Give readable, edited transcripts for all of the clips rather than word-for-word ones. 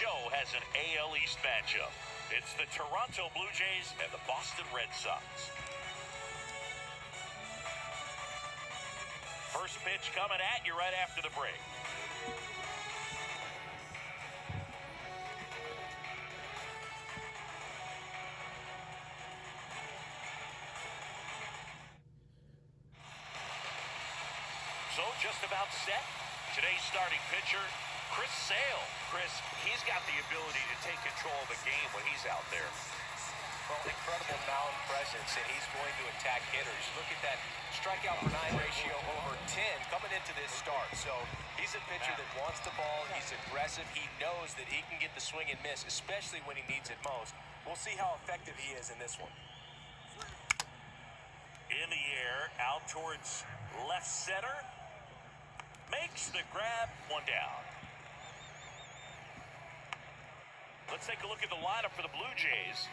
show has an AL East matchup. It's the Toronto Blue Jays and the Boston Red Sox. First pitch coming at you right after the break. So just about set. Today's starting pitcher, Chris Sale. Chris, he's got the ability to take control of the game when he's out there. Well, incredible mound presence, and he's going to attack hitters. Look at that strikeout per nine ratio over 10 coming into this start. So he's a pitcher that wants the ball. He's aggressive. He knows that he can get the swing and miss, especially when he needs it most. We'll see how effective he is in this one. In the air, out towards left center. Makes the grab, one down. Let's take a look at the lineup for the Blue Jays.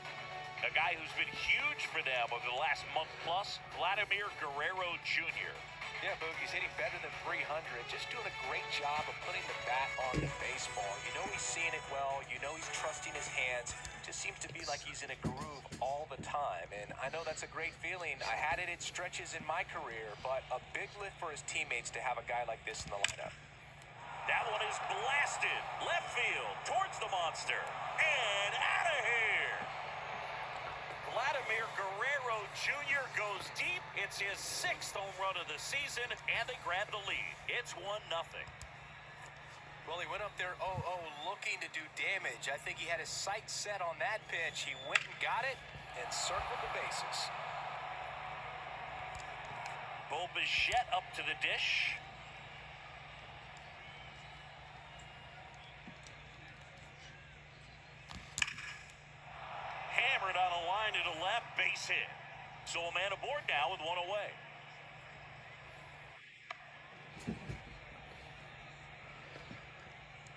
A guy who's been huge for them over the last month plus, Vladimir Guerrero Jr. Yeah, Boogie's hitting better than 300. Just doing a great job of putting the bat on the baseball. You know he's seeing it well. You know he's trusting his hands. Just seems to be like he's in a groove all the time. And I know that's a great feeling. I had it in stretches in my career, but a big lift for his teammates to have a guy like this in the lineup. That one is blasted. Left field towards the monster. And out of here. Vladimir Guerrero Jr. goes deep. It's his 6th home run of the season, and they grab the lead. It's 1-0. Well, he went up there 0-0 looking to do damage. I think he had his sights set on that pitch. He went and got it and circled the bases. Bo Bichette up to the dish. Hammered on a line to the left, base hit. So a man aboard now with one away.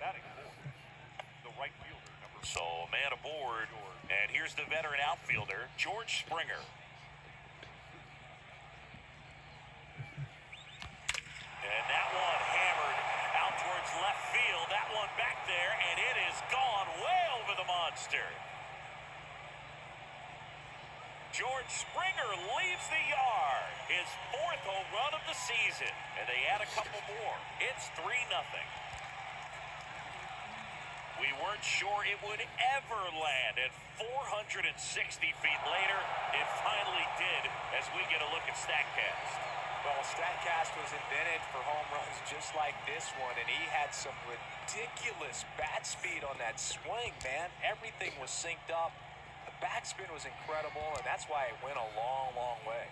Batting the right fielder. So a man aboard, and here's the veteran outfielder, George Springer. And that one hammered out towards left field. That one back there, and it is gone way over the monster. George Springer leaves the yard. His 4th home run of the season. And they add a couple more. It's 3-0. We weren't sure it would ever land. At 460 feet later, it finally did as we get a look at StatCast. Well, StatCast was invented for home runs just like this one, and he had some ridiculous bat speed on that swing, man. Everything was synced up. The backspin was incredible, and that's why it went a long, long way.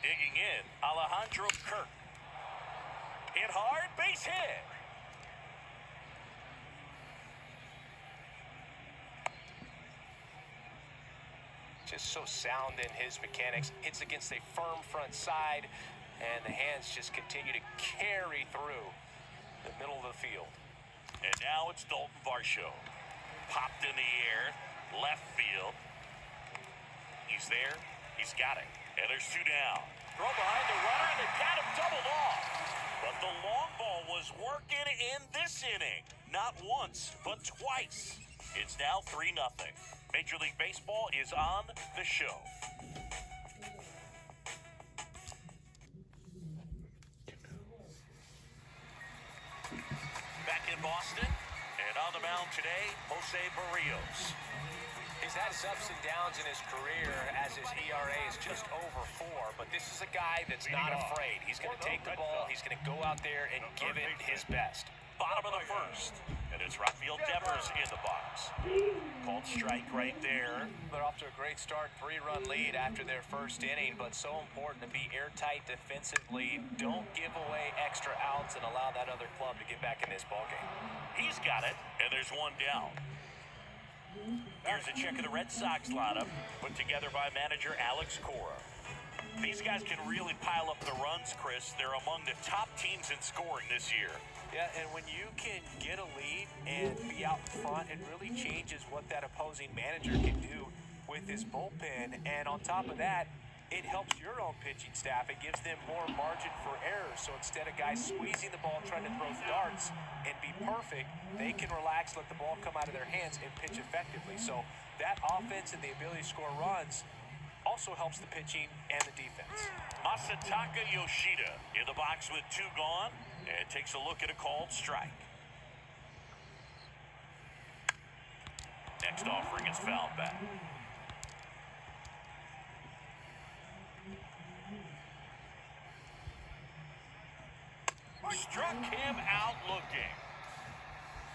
Digging in, Alejandro Kirk. Hit hard, base hit. Just so sound in his mechanics. Hits against a firm front side, and the hands just continue to carry through the middle of the field. And now it's Dalton Varsho. Popped in the air, left field. He's there. He's got it. And there's 2 down. Throw behind the runner, and they've got him doubled off. But the long ball was working in this inning. Not once, but twice. It's now 3-0. Major League Baseball is on the show. Back in Boston, and on the mound today, Jose Barrios. He's had his ups and downs in his career as his ERA is just over 4, but this is a guy that's not afraid. He's going to take the ball, he's going to go out there and give it his best. Bottom of the 1st, and it's Rafael Devers in the box. Called strike right there. They're off to a great start, 3-run lead after their first inning, but so important to be airtight defensively. Don't give away extra outs and allow that other club to get back in this ballgame. He's got it, and there's 1 down. Here's a check of the Red Sox lineup, put together by manager Alex Cora. These guys can really pile up the runs, Chris. They're among the top teams in scoring this year. Yeah, and when you can get a lead and be out in front, it really changes what that opposing manager can do with his bullpen. And on top of that, it helps your own pitching staff. It gives them more margin for error. So instead of guys squeezing the ball, trying to throw darts and be perfect, they can relax, let the ball come out of their hands, and pitch effectively. So that offense and the ability to score runs also helps the pitching and the defense. Masataka Yoshida in the box with 2 gone, and takes a look at a called strike. Next offering is fouled back. Struck him out looking.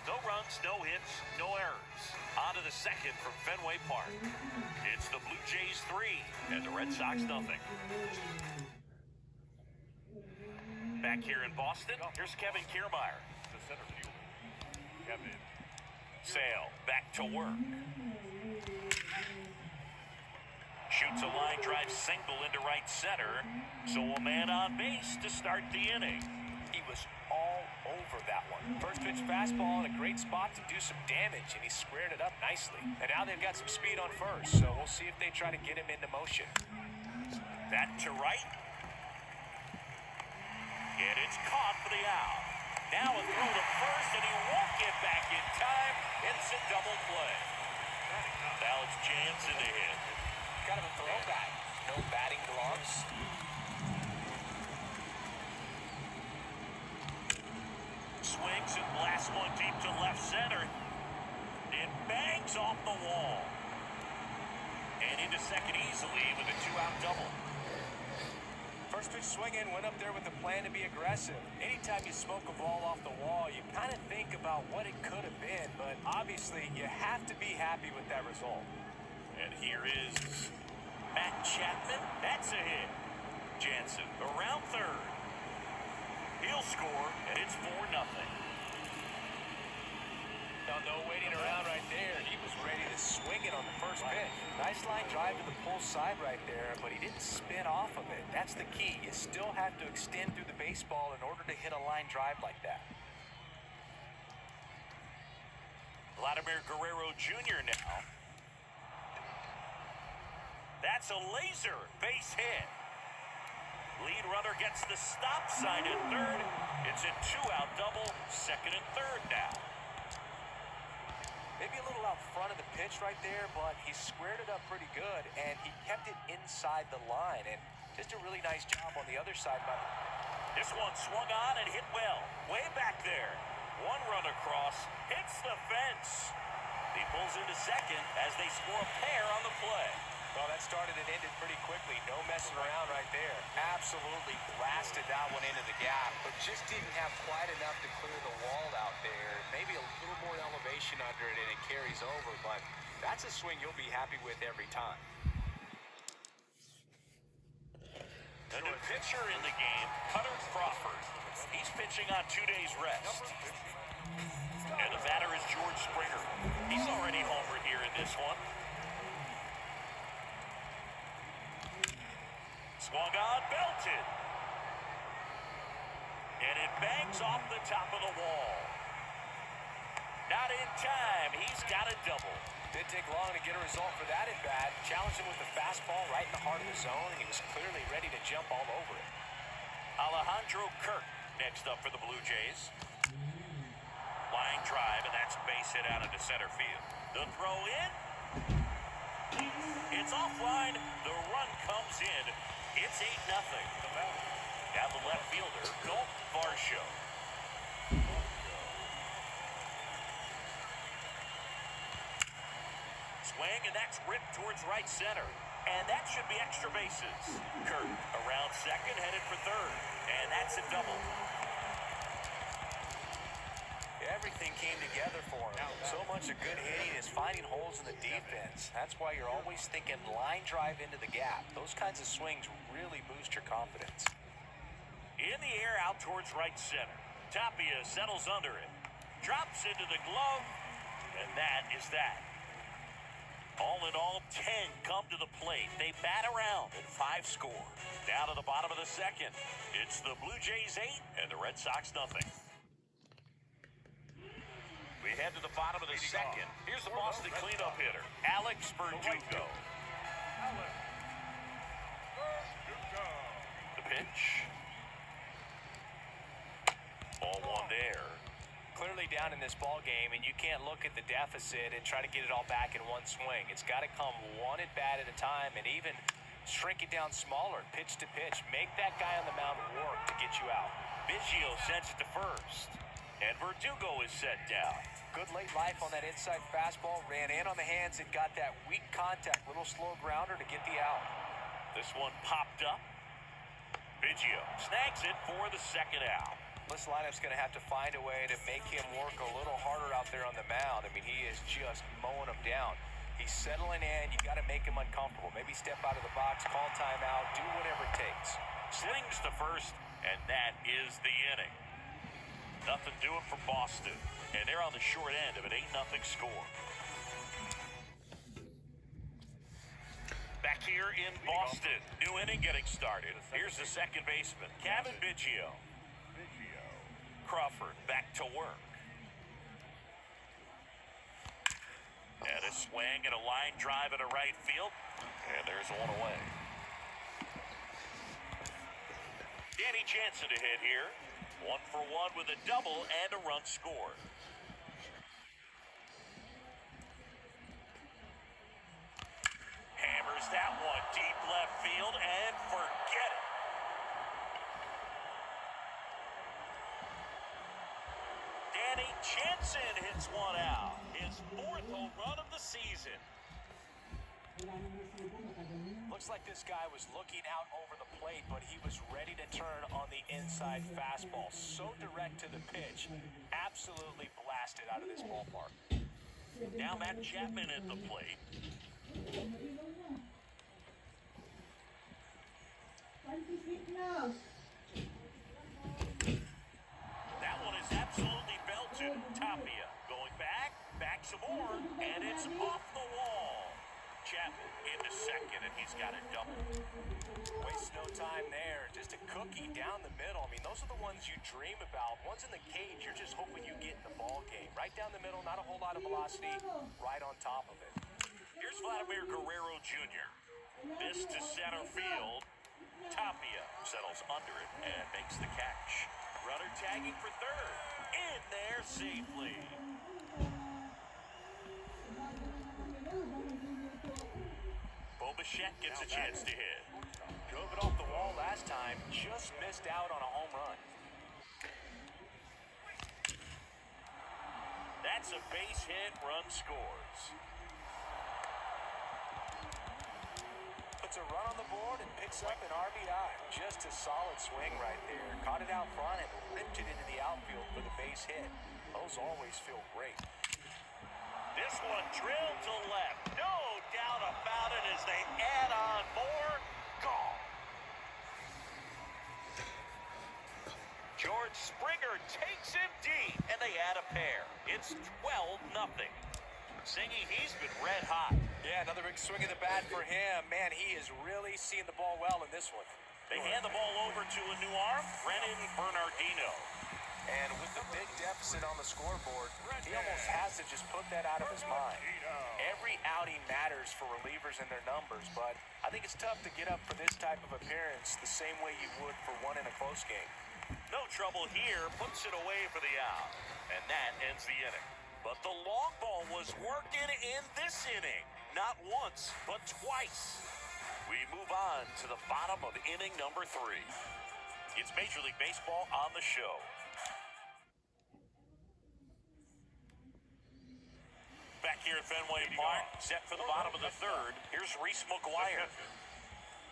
No runs, no hits, no errors. On to the second from Fenway Park. It's the Blue Jays 3 and the Red Sox nothing. Back here in Boston, here's Kevin Kiermaier. The center fielder, Kevin. Sale back to work. Shoots a line drive single into right center. So a man on base to start the inning. He was all over that one. First pitch fastball in a great spot to do some damage, and he squared it up nicely. And now they've got some speed on first, so we'll see if they try to get him into motion. That to right. And it's caught for the out. Now a throw to first, and he won't get back in time. It's a double play. Now it's Jansen to hit. Kind of a throwback. No batting gloves. Swings and blasts one deep to left center. It bangs off the wall. And into second easily with a 2-out double. First pitch swinging, went up there with a plan to be aggressive. Anytime you smoke a ball off the wall, you kind of think about what it could have been, but obviously you have to be happy with that result. And here is Matt Chapman. That's a hit. Jansen around third. He'll score, and it's 4-0. No waiting around right there. He was ready to swing it on the first pitch. Nice line drive to the pull side right there, but he didn't spin off of it. That's the key. You still have to extend through the baseball in order to hit a line drive like that. Vladimir Guerrero Jr. now. That's a laser base hit. Lead runner gets the stop sign at third. It's a 2-out double, second and third now. Maybe a little out front of the pitch right there, but he squared it up pretty good, and he kept it inside the line. And just a really nice job on the other side. This one swung on and hit well. Way back there. One run across, hits the fence. He pulls into second as they score a pair on the play. Well, that started and ended pretty quickly. No messing around right there. Absolutely blasted that one into the gap, but just didn't have quite enough to clear the wall out there. Maybe a little more elevation under it, and it carries over, but that's a swing you'll be happy with every time. A new pitcher in the game, Cutter Crawford. He's pitching on 2 days rest. And the batter is George Springer. He's already homered here in this one. Swung on, belted. And it bangs off the top of the wall. Not in time. He's got a double. Didn't take long to get a result for that at-bat. Challenged him with the fastball right in the heart of the zone, and he was clearly ready to jump all over it. Alejandro Kirk next up for the Blue Jays. Line drive, and that's a base hit out into center field. The throw in. It's offline. The run comes in. It's 8-0. Now the left fielder, Dalton Varsho. Swing, and that's ripped towards right center. And that should be extra bases. Kirk around second, headed for third. And that's a double. Everything came together for him. So much of good hitting is finding holes in the defense. That's why you're always thinking line drive into the gap. Those kinds of swings really boost your confidence. In the air out towards right center. Tapia settles under it. Drops into the glove. And that is that. All in all, 10 come to the plate. They bat around and 5 score. Down to the bottom of the second. It's the Blue Jays 8 and the Red Sox nothing. We head to the bottom of the second. Here's the Boston cleanup hitter, Alex Verdugo. The pitch. Ball one there. Clearly down in this ball game, and you can't look at the deficit and try to get it all back in one swing. It's got to come one at bat at a time, and even shrink it down smaller, pitch to pitch. Make that guy on the mound work to get you out. Biggio sends it to first, and Verdugo is set down. Good late life on that inside fastball. Ran in on the hands and got that weak contact, little slow grounder to get the out. This one popped up. Biggio snags it for the second out. This lineup's going to have to find a way to make him work a little harder out there on the mound. I mean, he is just mowing him down. He's settling in. You got to make him uncomfortable. Maybe step out of the box, call timeout, do whatever it takes. Slings to first, and that is the inning. Nothing doing for Boston, and they're on the short end of an 8-0 score. Back here in Boston, new inning getting started. Here's the second baseman, Kevin Biggio. Crawford back to work. And a swing and a line drive into right field. And there's one away. Danny Jansen to hit here. 1 for 1 with a double and a run scored. Hammers that one deep left field and forget it. Danny Jansen hits one out. His 4th home run of the season. Looks like this guy was looking out over the plate, but he was ready to turn on the inside fastball. So direct to the pitch. Absolutely blasted out of this ballpark. Now Matt Chapman at the plate. That one is absolutely belted. Tapia going back some more, and it's off the wall. Chapman into second, and he's got a double. Waste no time there. Just a cookie down the middle. I mean, those are the ones you dream about. Ones in the cage, you're just hoping you get in the ball game. Right down the middle, not a whole lot of velocity, right on top of it. Here's Vladimir Guerrero Jr. This to center field. Tapia settles under it and makes the catch. Runner tagging for third. In there safely. Bichette gets a chance to hit. Drove it off the wall last time. Just missed out on a home run. That's a base hit, run scores. Puts a run on the board and picks up an RBI. Just a solid swing right there. Caught it out front and ripped it into the outfield for the base hit. Those always feel great. This one drilled to left. No doubt about it as they add on more. Gone. George Springer takes him deep, and they add a pair. It's 12-0. Singing, he's been red hot. Yeah, another big swing of the bat for him. Man, he is really seeing the ball well in this one. They hand the ball over to a new arm, Brennan Bernardino. And with the big deficit on the scoreboard, he almost has to just put that out of his mind. Every outing matters for relievers and their numbers, but I think it's tough to get up for this type of appearance the same way you would for one in a close game. No trouble here, puts it away for the out. And that ends the inning. But the long ball was working in this inning. Not once, but twice. We move on to the bottom of inning number 3. It's Major League Baseball on the show. Back here at Fenway Park, set for the bottom of the 3rd. Here's Reese McGuire.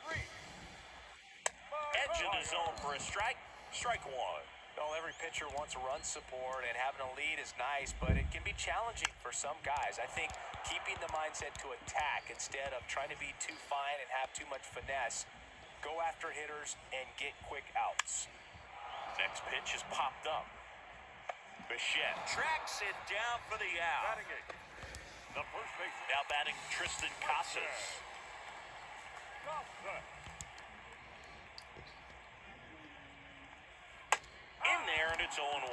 Edge of the zone for a strike. Strike one. Well, every pitcher wants run support, and having a lead is nice, but it can be challenging for some guys. I think keeping the mindset to attack instead of trying to be too fine and have too much finesse, go after hitters and get quick outs. Next pitch is popped up. Bichette tracks it down for the out. Now batting Tristan Casas. In there, and it's 0-1.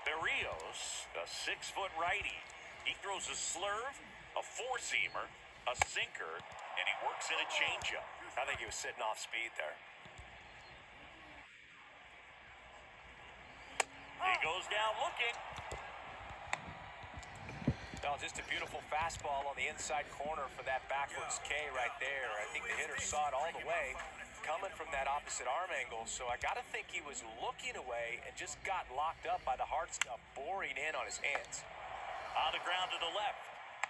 Berrios, a 6-foot righty. He throws a slurve, a four-seamer, a sinker, and he works in a changeup. I think he was sitting off speed there. He goes down looking. No, just a beautiful fastball on the inside corner for that backwards K right there. I think the hitter saw it all the way coming from that opposite arm angle, so I got to think he was looking away and just got locked up by the hard stuff boring in on his hands. On the ground to the left.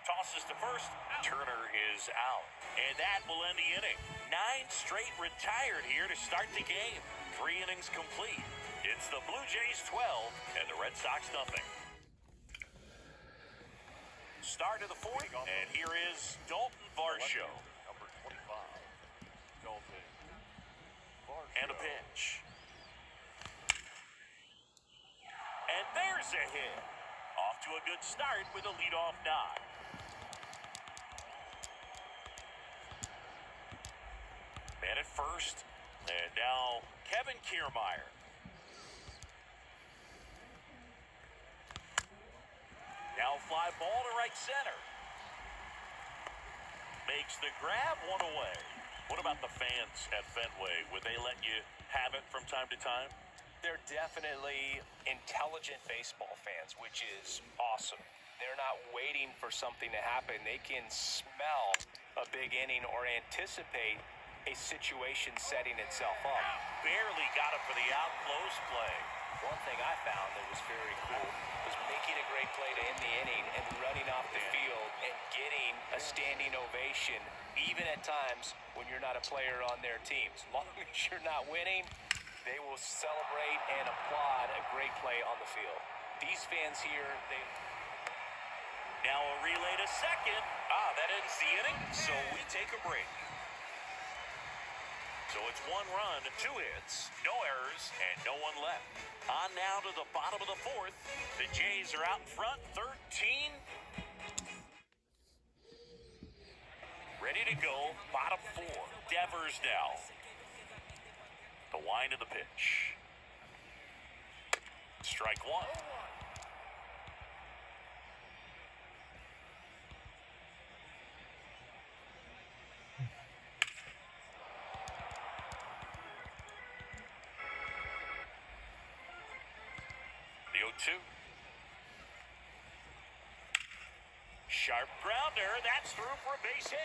Tosses to first. Turner is out. And that will end the inning. 9 straight retired here to start the game. 3 innings complete. It's the Blue Jays 12 and the Red Sox nothing. Start of the 4th, and here is Dalton Varsho. Number 25, Dalton Varsho. And a pitch. And there's a hit. Off to a good start with a leadoff knock. Man at first, and now Kevin Kiermaier. Now fly ball to right center. Makes the grab, one away. What about the fans at Fenway? Would they let you have it from time to time? They're definitely intelligent baseball fans, which is awesome. They're not waiting for something to happen. They can smell a big inning or anticipate a situation setting itself up. Barely got it for the out close play. One thing I found that was very cool was making a great play to end the inning and running off the field and getting a standing ovation, even at times when you're not a player on their team. As long as you're not winning, they will celebrate and applaud a great play on the field. These fans here, they... Now a relay to second. That ends the inning, so we take a break. So it's 1 run, 2 hits, no errors, and no one left. On now to the bottom of the 4th. The Jays are out in front, 13. Ready to go, bottom 4. Devers now. The wind of the pitch. Strike 1. The 0-2. Sharp grounder. That's through for a base hit.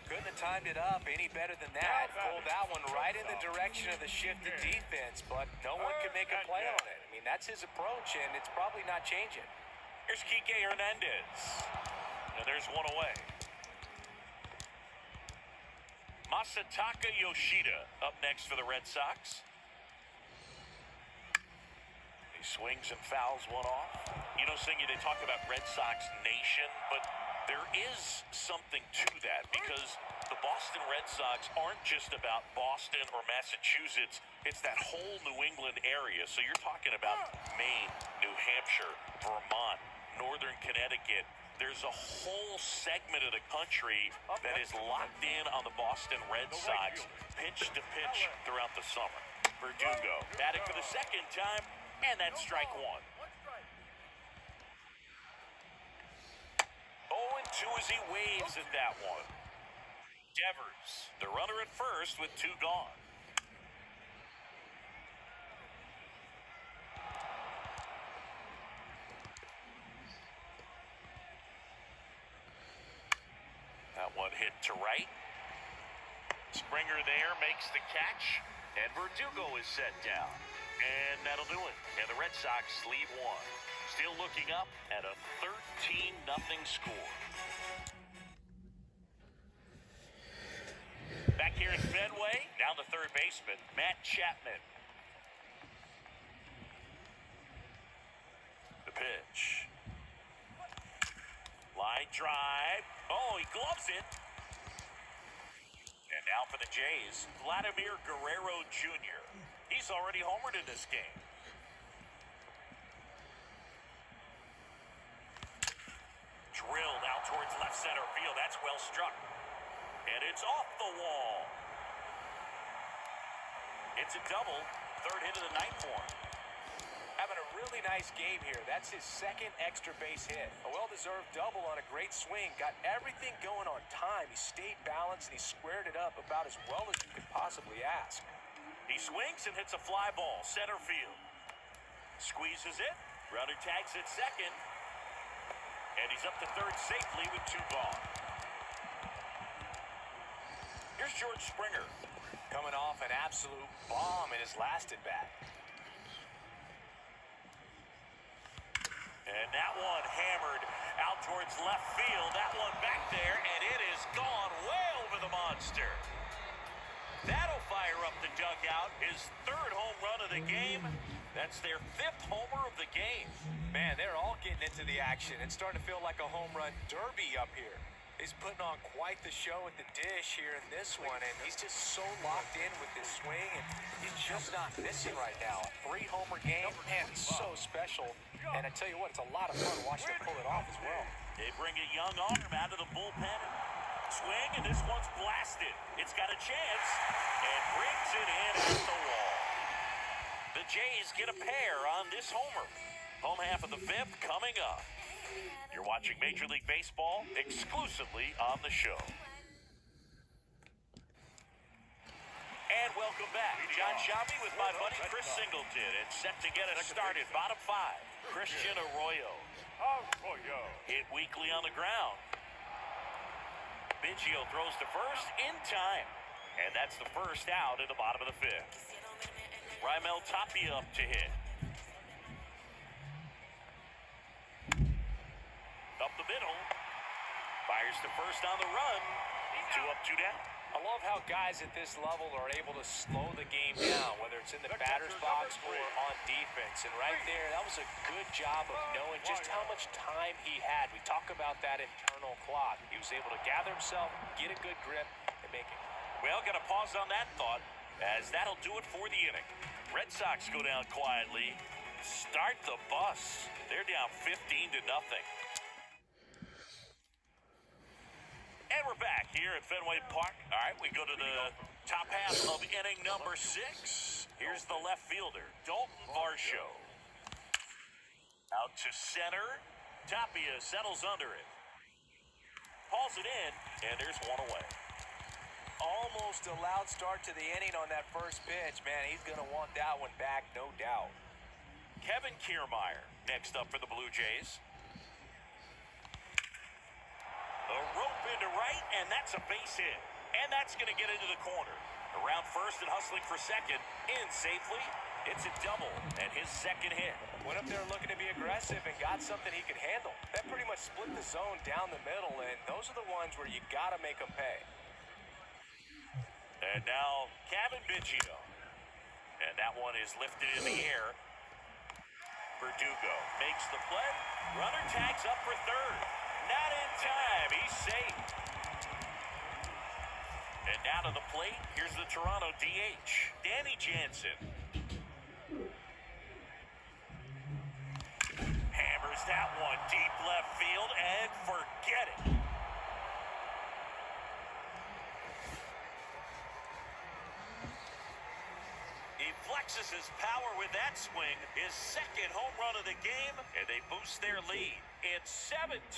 Couldn't have timed it up any better than that. Pulled that one right in the direction of the shifted defense, but no one could make a play on it. I mean, that's his approach, and it's probably not changing. Here's Kike Hernandez. And there's one away. Masataka Yoshida up next for the Red Sox. He swings and fouls one off. You know, Singy, they talk about Red Sox Nation, but there is something to that because the Boston Red Sox aren't just about Boston or Massachusetts. It's that whole New England area. So you're talking about Maine, New Hampshire, Vermont, Northern Connecticut. There's a whole segment of the country that is locked in on the Boston Red Sox, pitch to pitch throughout the summer. Verdugo batting for the second time, and that's strike 1. 0-2 as he waves at that one. Devers, the runner at first with 2 gone. That one hit to right. Springer there makes the catch, and Verdugo is set down. And that'll do it. And the Red Sox lead 1. Still looking up at a 13-0 score. Back here at Fenway, down the third baseman, Matt Chapman. The pitch. Line drive. Oh, he gloves it. And now for the Jays, Vladimir Guerrero Jr. He's already homered in this game. Drilled out towards left center field. That's well struck. And it's off the wall. It's a double. Third hit of the night for him. Having a really nice game here. That's his second extra base hit. A well-deserved double on a great swing. Got everything going on time. He stayed balanced, and he squared it up about as well as you could possibly ask. He swings and hits a fly ball, center field. Squeezes it. Runner tags at second. And he's up to third safely with 2 gone. Here's George Springer. Coming off an absolute bomb in his last at-bat. And that one hammered out towards left field. That one back there, and it is gone way over the monster. That'll fire up the dugout. His 3rd home run of the game. That's their 5th homer of the game. Man, they're all getting into the action. It's starting to feel like a home run derby up here. He's putting on quite the show at the dish here in this one, and he's just so locked in with this swing, and he's just not missing right now. A 3-homer game, man, it's so special. And I tell you what, it's a lot of fun watching him pull it off as well. They bring a young arm out of the bullpen. Swing, and this one's blasted. It's got a chance, and brings it in at the wall. The Jays get a pair on this homer. Home half of the 5th coming up. You're watching Major League Baseball exclusively on the show. And welcome back. John Shabby with my buddy Chris Singleton. And set to get us started. Bottom 5. Christian Arroyo. Hit weakly on the ground. Biggio throws to first in time. And that's the first out in the bottom of the 5th. Raimel Tapia up to hit. Up the middle. Fires to first on the run. 2 up, 2 down. I love how guys at this level are able to slow the game down, whether it's in the batter's box or on defense. And right there, that was a good job of knowing just how much time he had. We talk about that internal clock. He was able to gather himself, get a good grip, and make it. Well, got to pause on that thought, as that'll do it for the inning. Red Sox go down quietly. Start the bus. They're down 15-0. And we're back here at Fenway Park. All right, we go to the top half of inning number 6. Here's the left fielder, Dalton Varsho. Out to center. Tapia settles under it. Hauls it in, and there's one away. Almost a loud start to the inning on that first pitch. Man, he's going to want that one back, no doubt. Kevin Kiermaier next up for the Blue Jays. A rope into right, and that's a base hit. And that's going to get into the corner. Around first and hustling for second. In safely. It's a double, and his second hit. Went up there looking to be aggressive and got something he could handle. That pretty much split the zone down the middle, and those are the ones where you got to make them pay. And now, Kevin Biggio. And that one is lifted in the air. Verdugo makes the play. Runner tags up for third. Not in time. He's safe. And now to the plate, here's the Toronto DH, Danny Jansen. Hammers that one deep left field, and forget it. He flexes his power with that swing, his second home run of the game, and they boost their lead. It's 17-0.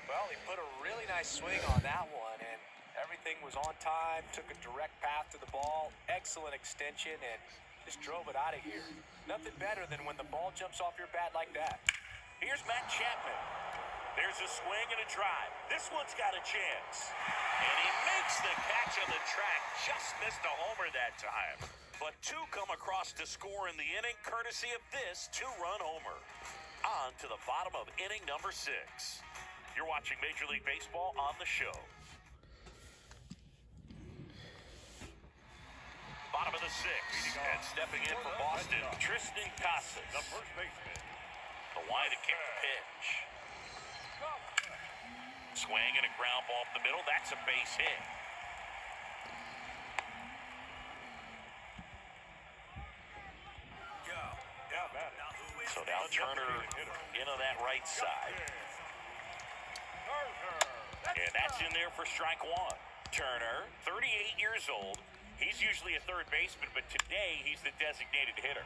Well, he put a really nice swing on that one, and everything was on time, took a direct path to the ball, excellent extension, and just drove it out of here. Nothing better than when the ball jumps off your bat like that. Here's Matt Chapman. There's a swing and a drive. This one's got a chance. And he makes the catch on the track. Just missed a homer that time. But 2 come across to score in the inning, courtesy of this 2-run homer. On to the bottom of inning number 6. You're watching Major League Baseball on the show. Bottom of the 6th. And stepping in for Boston, Tristan Casas. The first baseman. The line to kick the pitch. Swing and a ground ball up the middle. That's a base hit. So now Turner into that right side. And that's in there for strike 1. Turner, 38 years old. He's usually a third baseman, but today he's the designated hitter.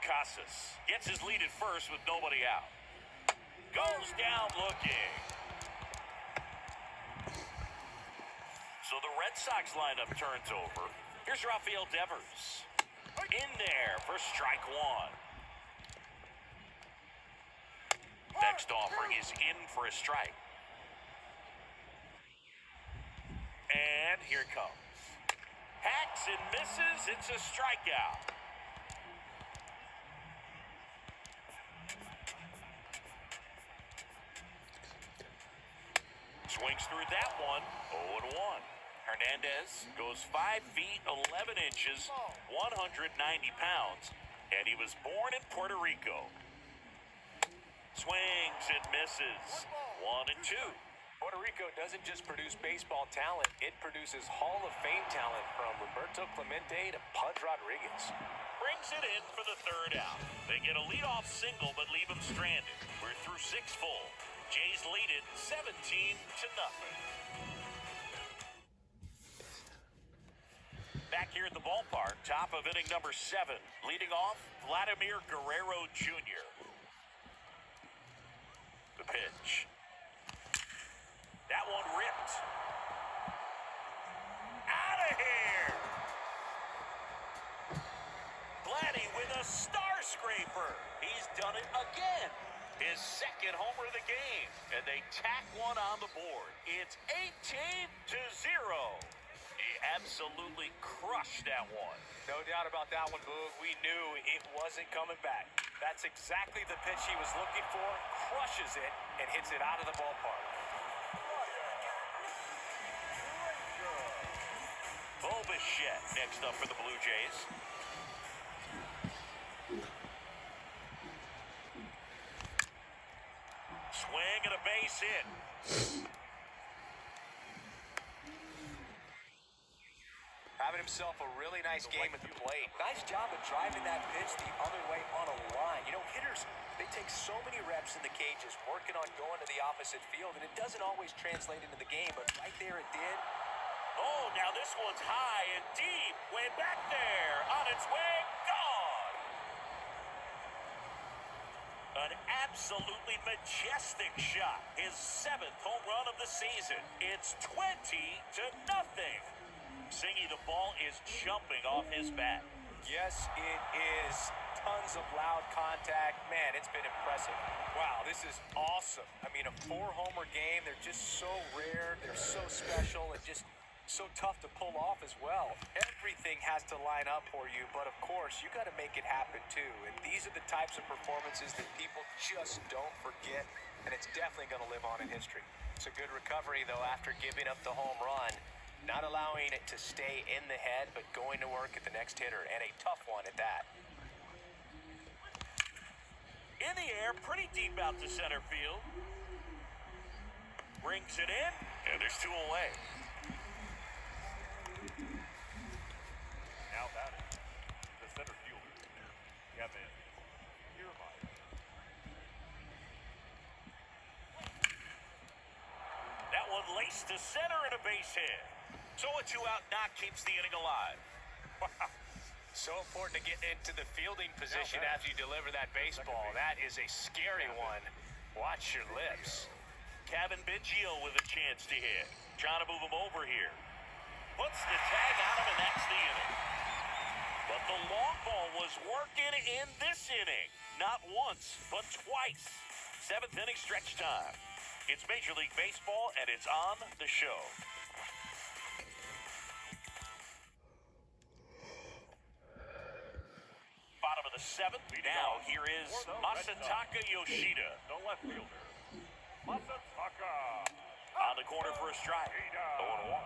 Casas gets his lead at first with nobody out. Goes down looking. So the Red Sox lineup turns over. Here's Rafael Devers. In there for strike one. Next offering is in for a strike. And here it comes. Hacks and misses. It's a strikeout. Swings through that one. 0-1. Hernandez goes 5 feet 11 inches, 190 pounds, and he was born in Puerto Rico. Swings and misses. 1-2. Puerto Rico doesn't just produce baseball talent, it produces Hall of Fame talent from Roberto Clemente to Pudge Rodriguez. Brings it in for the third out. They get a leadoff single but leave him stranded. We're through 6 full. Jays lead it 17-0. Back here at the ballpark, top of inning number 7. Leading off, Vladimir Guerrero Jr. The pitch. That one ripped. Out of here! Vladdy with a star scraper. He's done it again. His second homer of the game. And they tack one on the board. It's 18-0. He absolutely crushed that one. No doubt about that one, Boog. We knew it wasn't coming back. That's exactly the pitch he was looking for. Crushes it and hits it out of the ballpark. Bichette next up for the Blue Jays. Swing and a base hit. Having himself a really nice game at the plate. Nice job of driving that pitch the other way on a line. You know, hitters, they take so many reps in the cages working on going to the opposite field, and it doesn't always translate into the game, but right there it did. Oh, now this one's high and deep. Way back there. On its way. Gone. An absolutely majestic shot. His 7th home run of the season. It's 20-0. Singy, the ball is jumping off his bat. Yes, it is. Tons of loud contact. Man, it's been impressive. Wow, this is awesome. I mean, a 4-homer game. They're just so rare. They're so special and just so tough to pull off as well. Everything has to line up for you, but of course, you got to make it happen too. And these are the types of performances that people just don't forget, and it's definitely going to live on in history. It's a good recovery, though, after giving up the home run. Not allowing it to stay in the head, but going to work at the next hitter, and a tough one at that. In the air, pretty deep out to center field. Brings it in, and there's 2 away. Now batting, the center fielder, Kevin Kiermaier. That one laced to center and a base hit. So a 2-out knock keeps the inning alive. Wow. So important to get into the fielding position as you deliver that baseball. That is a scary one. Watch your lips. Kevin Biggio with a chance to hit. Trying to move him over here. Puts the tag on him, and that's the inning. But the long ball was working in this inning. Not once, but twice. 7th inning stretch time. It's Major League Baseball, and it's on the show. Bottom of the 7th. Now here is Masataka Yoshida. The left fielder, Masataka. On the corner for a strike. 0-1.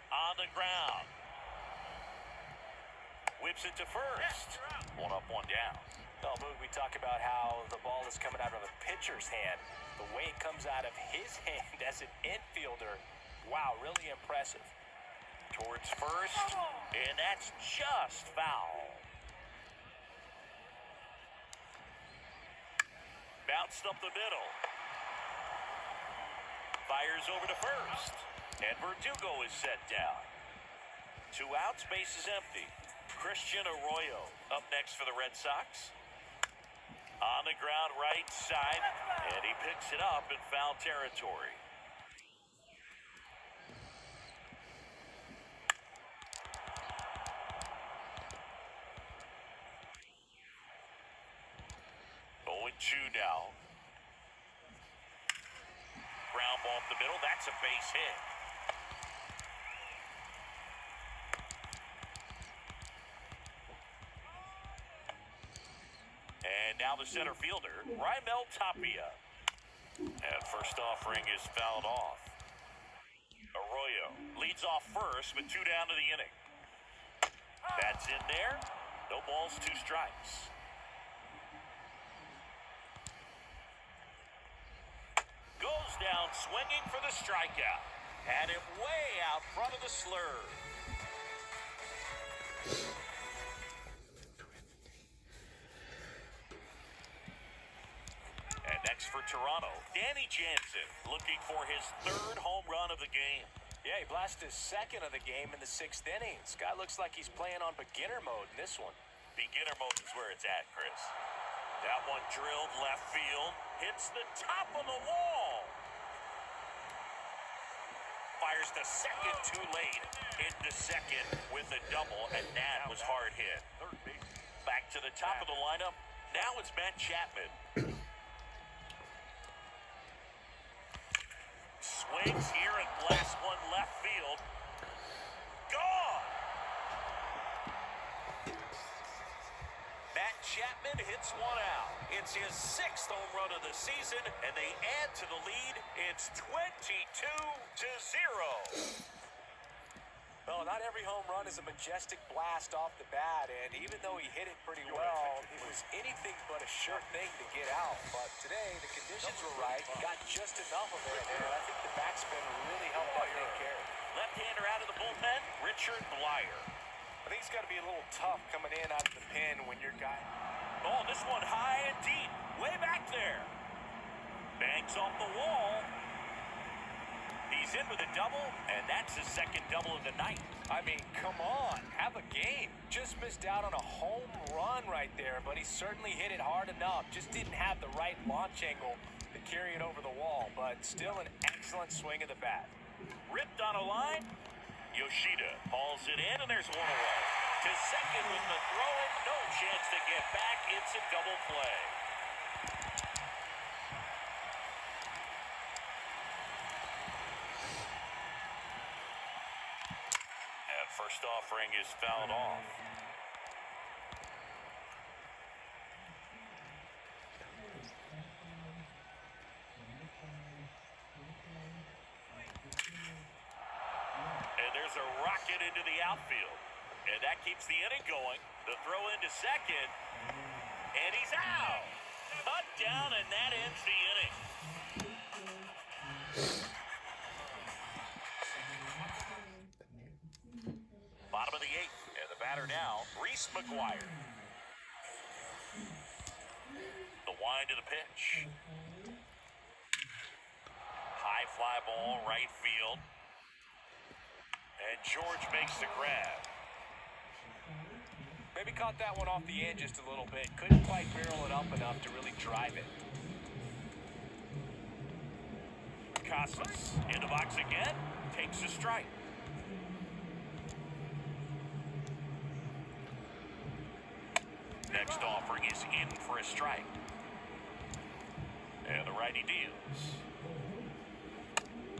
On the ground. Whips it to first. 1 up, 1 down. Well, Boog, we talk about how the ball is coming out of a pitcher's hand. The way it comes out of his hand as an infielder, wow, really impressive. Towards first, and that's just foul. Bounced up the middle. Fires over to first. And Verdugo is set down. 2 outs, base is empty. Christian Arroyo up next for the Red Sox. On the ground right side, and he picks it up in foul territory. Oh, 2 now. Ground ball up the middle, that's a base hit. And now the center fielder, Raimel Tapia. And first offering is fouled off. Arroyo leads off first with 2 down to the inning. That's in there. No balls, 2 strikes. Goes down swinging for the strikeout. Had him way out front of the slur. And next for Toronto, Danny Jansen looking for his 3rd home run of the game. Yeah, he blasted his 2nd of the game in the 6th inning. This guy looks like he's playing on beginner mode in this one. Beginner mode is where it's at, Chris. That one drilled left field, hits the top of the wall. Fires to second too late. Into second with a double, and that was hard hit. Back to the top of the lineup. Now it's Matt Chapman. Swings here and blasts one left field. Gone! Matt Chapman hits one out. It's his 6th home run of the season, and they add to the lead. It's 22-0. Well, not every home run is a majestic blast off the bat, and even though he hit it pretty well, it was anything but a sure thing to get out. But today, the conditions were right. He got just enough of it, and I think the backspin really helped that thing carry. Left-hander out of the bullpen, Richard Blyer. I think it's got to be a little tough coming in out of the pen when your guy... Oh, this one high and deep, way back there. Bangs off the wall. He's in with a double, and that's his 2nd double of the night. I mean, come on, have a game. Just missed out on a home run right there, but he certainly hit it hard enough. Just didn't have the right launch angle to carry it over the wall, but still an excellent swing of the bat. Ripped on a line. Yoshida hauls it in, and there's one away. To second with the throw-in, no chance to get back. It's a double play. And first offering is fouled off. And there's a rocket into the outfield. And that keeps the inning going. The throw into second. And he's out. Cut down, and that ends the inning. Bottom of the 8th. And the batter now, Reese McGuire. The wind to the pitch. High fly ball, right field. And George makes the grab. Maybe caught that one off the end just a little bit. Couldn't quite barrel it up enough to really drive it. Casas in the box again. Takes a strike. Next offering is in for a strike. And the righty deals.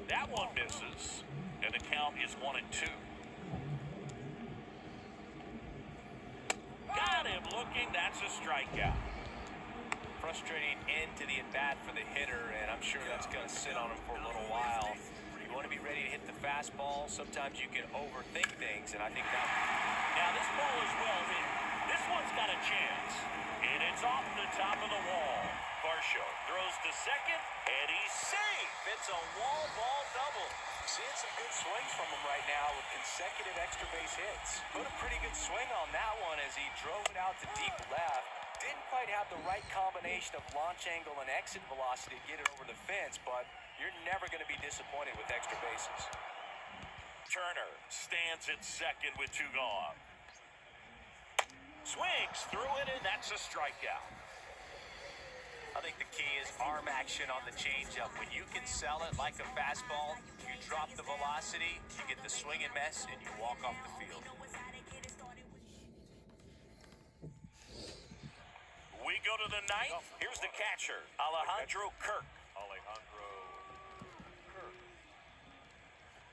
That one misses. And the count is 1-2. Got him looking. That's a strikeout. Frustrating end to the at-bat for the hitter, and I'm sure that's going to sit on him for a little while. You want to be ready to hit the fastball. Sometimes you can overthink things, and I think that... Now this ball is well hit. This one's got a chance. And it's off the top of the wall. Varsho throws to second, and he's safe. It's a wall ball double. Seeing some good swings from him right now with consecutive extra base hits. Put a pretty good swing on that one as he drove it out to deep left. Didn't quite have the right combination of launch angle and exit velocity to get it over the fence, but you're never going to be disappointed with extra bases. Turner stands at second with 2 gone. Swings through it, and that's a strikeout. I think the key is arm action on the changeup. When you can sell it like a fastball, you drop the velocity, you get the swing and miss, and you walk off the field. We go to the ninth. Here's the catcher, Alejandro Kirk. Alejandro Kirk.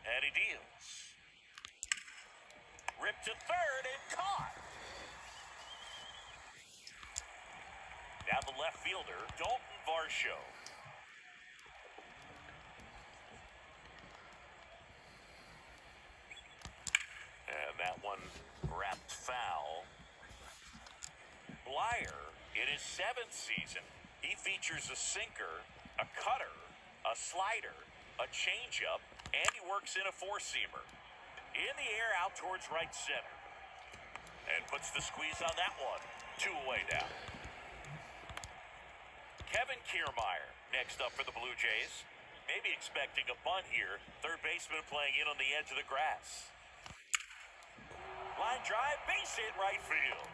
And he deals. Ripped to third and caught. Now the left fielder, Dalton Varsho. And that one wrapped foul. Blyer, in his 7th season, he features a sinker, a cutter, a slider, a changeup, and he works in a 4-seamer. In the air out towards right center. And puts the squeeze on that one. 2 away now. Kevin Kiermaier next up for the Blue Jays. Maybe expecting a bunt here. Third baseman playing in on the edge of the grass. Line drive, base hit, right field.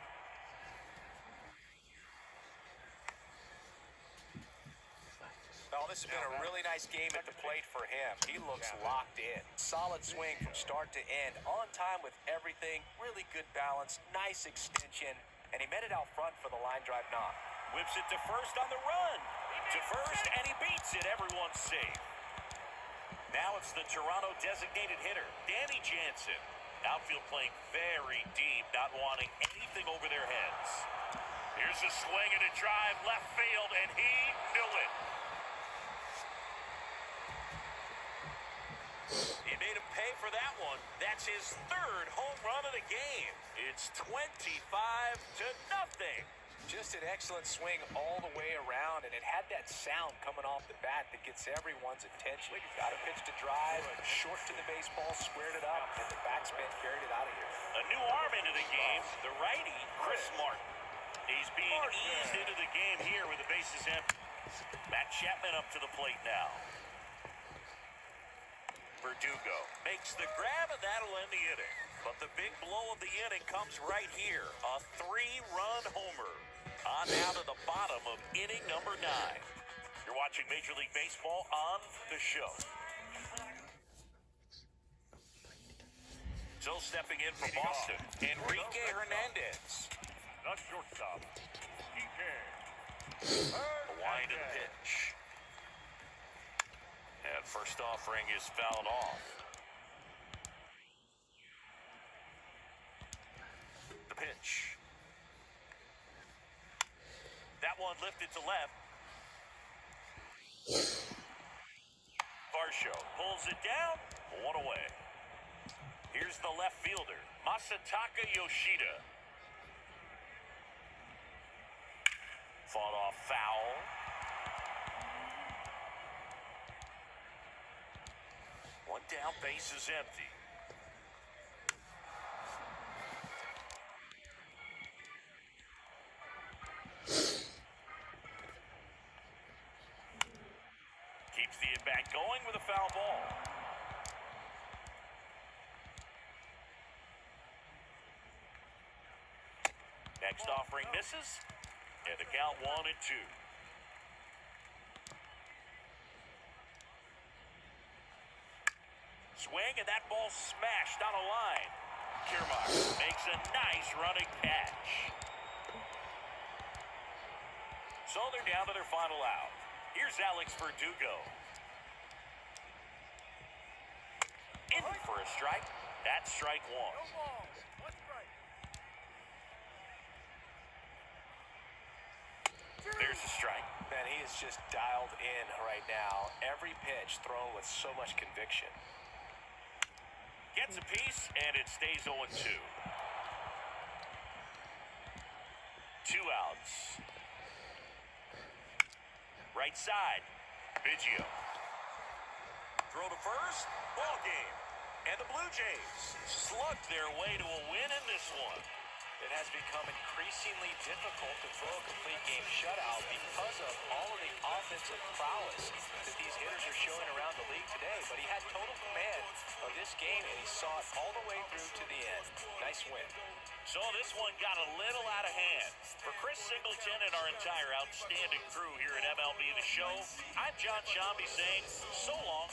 Well, this has been a really nice game at the plate for him. He looks locked in. Solid swing from start to end. On time with everything. Really good balance. Nice extension. And he met it out front for the line drive knock. Whips it to first on the run. To first, and he beats it. Everyone's safe. Now it's the Toronto designated hitter, Danny Jansen. Outfield playing very deep, not wanting anything over their heads. Here's a swing and a drive left field, and he knew it. He made him pay for that one. That's his 3rd home run of the game. It's 25-0. Just an excellent swing all the way around, and it had that sound coming off the bat that gets everyone's attention. Got a pitch to drive, short to the baseball, squared it up, and the backspin carried it out of here. A new arm into the game, the righty, Chris Martin. He's being eased into the game here with the bases empty. Matt Chapman up to the plate now. Verdugo makes the grab, and that'll end the inning. But the big blow of the inning comes right here. A 3-run homer. On down to the bottom of inning number 9. You're watching Major League Baseball on the show. So stepping in from Boston, Enrique Hernandez. Not shortstop. Enrique. A wind of the pitch. And first offering is fouled off. The pitch. That one lifted to left. Varsho pulls it down. 1 away. Here's the left fielder, Masataka Yoshida. Fought off foul. One down, base is empty. Keeps the at-bat going with a foul ball. Next offering misses, and the count 1-2. Swing, and that ball smashed on a line. Kiermaier makes a nice running catch. So they're down to their final out. Here's Alex Verdugo. In for a strike. That's strike 1. There's a strike. Man, he is just dialed in right now. Every pitch thrown with so much conviction. Gets a piece, and it stays 0-2. 2 outs. Right side. Biggio. Throw to first. Ball game. And the Blue Jays slugged their way to a win in this one. It has become increasingly difficult to throw a complete game shutout because of all of the offensive prowess that these hitters are showing around the league today. But he had total command of this game, and he saw it all the way through to the end. Nice win. So this one got a little out of hand. For Chris Singleton and our entire outstanding crew here at MLB The Show, I'm John Shambi saying so long